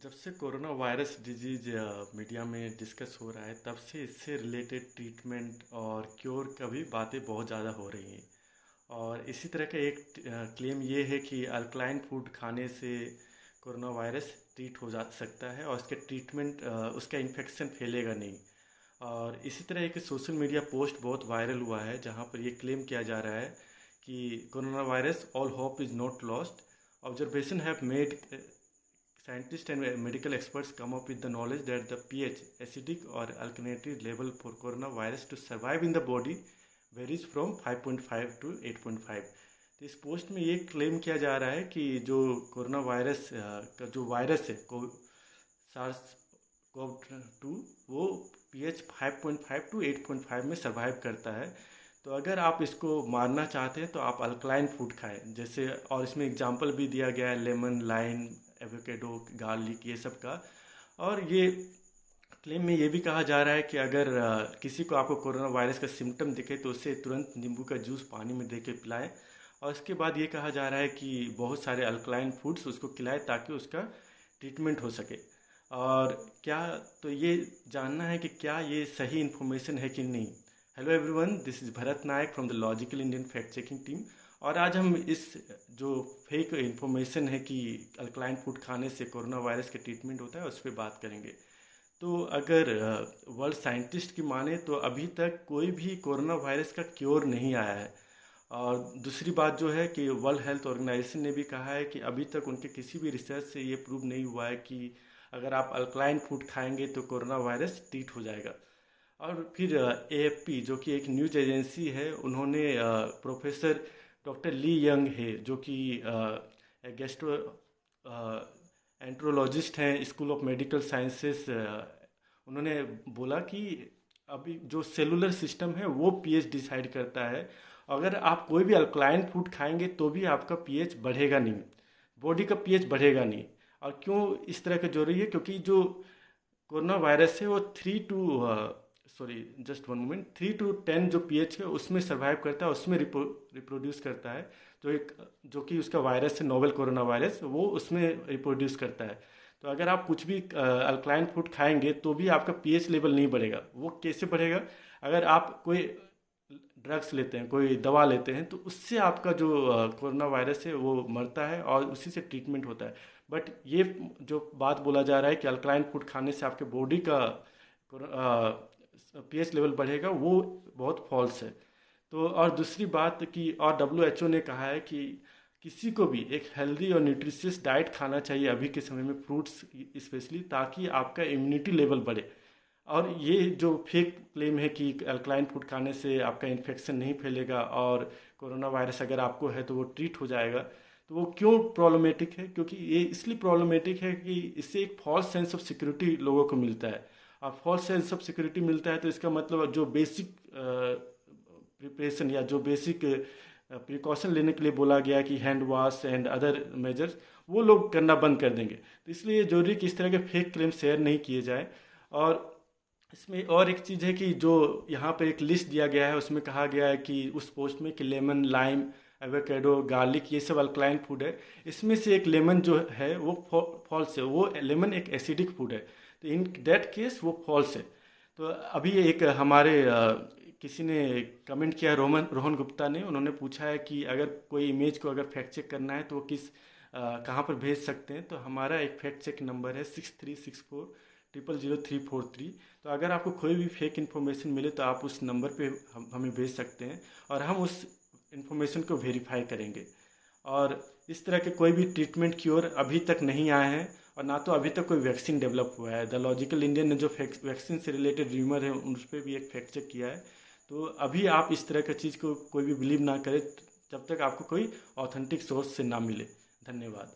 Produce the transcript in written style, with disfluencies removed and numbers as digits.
जब से corona virus disease media में डिस्कस हो रहा है तब से इससे रिलेटेड ट्रीटमेंट और क्योर का भी बातें बहुत ज़्यादा हो रही हैं। और इसी तरह का एक क्लेम ये है कि अल्कलाइन फूड खाने से कोरोना वायरस ट्रीट हो जा सकता है और इसके ट्रीटमेंट उसका इन्फेक्शन फैलेगा नहीं। और इसी तरह एक सोशल मीडिया पोस्ट बहुत वायरल हुआ है जहाँ पर ये क्लेम किया जा रहा है कि corona virus all hope is not lost. Observation have made scientists and medical experts come up with the knowledge that the pH, acidic or alkalinity level for coronavirus to survive in the body varies from 5.5 to 8.5। तो इस post में ये claim किया जा रहा है कि जो कोरोना वायरस का जो वायरस है सार्स कोव 2 वो pH 5.5 टू 8.5 में सर्वाइव करता है। तो अगर आप इसको मारना चाहते हैं तो आप अल्कलाइन फूड खाएं जैसे, और इसमें एग्जांपल भी दिया गया है लेमन, लाइम, एवोकेडो, गार्लिक, ये सब का। और ये क्लेम में ये भी कहा जा रहा है कि अगर किसी को आपको कोरोना वायरस का सिम्टम दिखे तो उसे तुरंत नींबू का जूस पानी में दे के पिलाएं। और इसके बाद ये कहा जा रहा है कि बहुत सारे अल्कलाइन फूड्स उसको खिलाएं ताकि उसका ट्रीटमेंट हो सके। और क्या तो ये जानना है कि क्या ये सही इन्फॉर्मेशन है कि नहीं। Hello everyone, this is Bharat Nayak from the logical Indian fact checking team. और आज हम इस जो फेक इन्फॉर्मेशन है कि अल्कलाइन फूड खाने से कोरोना वायरस के ट्रीटमेंट होता है उस पर बात करेंगे। तो अगर वर्ल्ड साइंटिस्ट की माने तो अभी तक कोई भी कोरोना वायरस का क्योर नहीं आया है। और दूसरी बात जो है कि वर्ल्ड हेल्थ ऑर्गेनाइजेशन ने भी कहा है कि अभी तक उनके किसी भी रिसर्च से ये प्रूव नहीं हुआ है कि अगर आप अल्कलाइन फूड खाएंगे तो कोरोना वायरस ट्रीट हो जाएगा। और फिर एएफपी जो कि एक न्यूज एजेंसी है, उन्होंने प्रोफेसर डॉक्टर ली यंग है जो कि गेस्ट्रो एंट्रोलॉजिस्ट हैं स्कूल ऑफ मेडिकल साइंसेस, उन्होंने बोला कि अभी जो सेलुलर सिस्टम है वो पीएच डिसाइड करता है। अगर आप कोई भी अल्कलाइन फूड खाएंगे तो भी आपका पीएच बढ़ेगा नहीं, बॉडी का पीएच बढ़ेगा नहीं। और क्यों इस तरह का जरूरी है, क्योंकि जो कोरोना वायरस है वो 3 to 10 जो पीएच है उसमें सर्वाइव करता है, उसमें रिप्रोड्यूस करता है। जो कि उसका वायरस है नोवेल कोरोना वायरस, वो उसमें रिप्रोड्यूस करता है। तो अगर आप कुछ भी अल्कलाइन फूड खाएंगे तो भी आपका पीएच लेवल नहीं बढ़ेगा। वो कैसे बढ़ेगा? अगर आप कोई ड्रग्स लेते हैं, कोई दवा लेते हैं, तो उससे आपका जो कोरोना वायरस है वो मरता है और उसी से ट्रीटमेंट होता है। बट ये जो बात बोला जा रहा है कि अल्कलाइन फूड खाने से आपके बॉडी का पीएच लेवल बढ़ेगा, वो बहुत फॉल्स है। तो और दूसरी बात कि और डब्ल्यूएचओ ने कहा है कि किसी को भी एक हेल्दी और न्यूट्रिशियस डाइट खाना चाहिए अभी के समय में, फ्रूट्स स्पेशली, ताकि आपका इम्यूनिटी लेवल बढ़े। और ये जो फेक क्लेम है कि अल्कलाइन फूड खाने से आपका इन्फेक्शन नहीं फैलेगा और कोरोना वायरस अगर आपको है तो वो ट्रीट हो जाएगा, तो वो क्यों प्रॉब्लमेटिक है? क्योंकि ये इसलिए प्रॉब्लमेटिक है कि इससे एक फॉल्स सेंस ऑफ सिक्योरिटी लोगों को मिलता है। और फॉल्स सेंस ऑफ सिक्योरिटी मिलता है तो इसका मतलब जो बेसिक प्रिपरेशन या जो बेसिक प्रिकॉशन लेने के लिए बोला गया कि hand wash and other measures, वो लोग करना बंद कर देंगे। तो इसलिए जरूरी कि इस तरह के फेक क्लेम शेयर नहीं किए जाए। और इसमें और एक चीज़ है कि जो यहाँ पे एक लिस्ट दिया गया है उसमें कहा गया है कि उस पोस्ट में कि लेमन, लाइम, एवोकेडो, गार्लिक, ये सब अल्कलाइन फूड है। इसमें से एक लेमन जो है वो फॉल्स है, वो लेमन एक एसिडिक फूड है, तो इन दैट केस वो फॉल्स है। तो अभी एक हमारे किसी ने कमेंट किया, रोहन गुप्ता ने, उन्होंने पूछा है कि अगर कोई इमेज को अगर फैक्ट चेक करना है तो वो कहाँ पर भेज सकते हैं। तो हमारा एक फैक्ट चेक नंबर है 6364000343। तो अगर आपको कोई भी फेक इन्फॉर्मेशन मिले तो आप उस नंबर पे हमें भेज सकते हैं और हम उस इन्फॉर्मेशन को वेरीफाई करेंगे। और इस तरह के कोई भी ट्रीटमेंट क्योर अभी तक नहीं आए हैं और ना तो अभी तक कोई वैक्सीन डेवलप हुआ है। द लॉजिकल इंडियन ने जो वैक्सीन से रिलेटेड र्यूमर है उस पर भी एक फैक्ट चेक किया है। तो अभी आप इस तरह की चीज़ को कोई भी बिलीव ना करें जब तक आपको कोई ऑथेंटिक सोर्स से ना मिले। धन्यवाद।